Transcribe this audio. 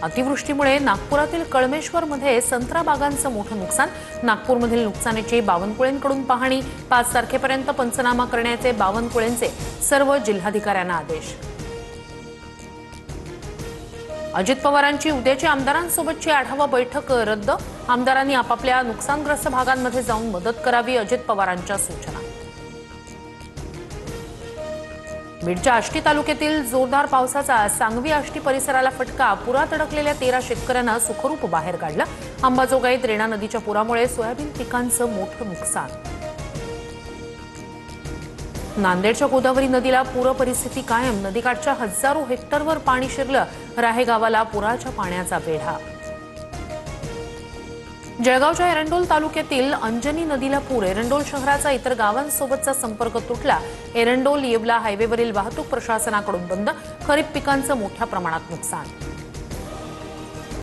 अतिवृष्टीमुळे नागपुरातील कळमेश्वरमध्ये संत्रा बागांचं मोठं नुकसान। नागपूरमधील नुकसानीची बावनकुळेंकडून पाहणी। 5 तारखेपर्यंत पंचनामा करण्याचे बावनकुळेंचे सर्व जिल्हाधिकाऱ्यांना आदेश। अजित पवारांची उद्याची आमदारांसोबतची आढावा बैठक रद्द। आमदारांनी आपापल्या नुकसानग्रस्त भागांमध्ये जाऊन मदत करावी, अजित पवारांच्या सूचना। बीडच्या आष्टी तालुक्यातील जोरदार पावसाचा सांगवी आष्टी परिसराला फटका। पुरात अडकलेल्या 13 शेतकऱ्यांना सुखरूप बाहेर काढलं। अंबाजोगाईत रेणा नदीच्या पुरामुळे सोयाबीन पिकांचं मोठं नुकसान। नांदेडच्या गोदावरी नदीला पूर परिस्थिती कायम। नदीकाठच्या हजारो हेक्टरवर पाणी शिरलं। राहे गावाला पुराच्या पाण्याचा वेढा। जळगावच्या एरंडोल तालुक्यातील अंजनी नदीला पूर। एरंडोल शहराचा इतर गावांसोबतचा संपर्क तुटला। एरंडोल येवला हायवेवरील वाहतूक प्रशासनाकडून बंद। खरीप पिकांचं मोठ्या प्रमाणात नुकसान।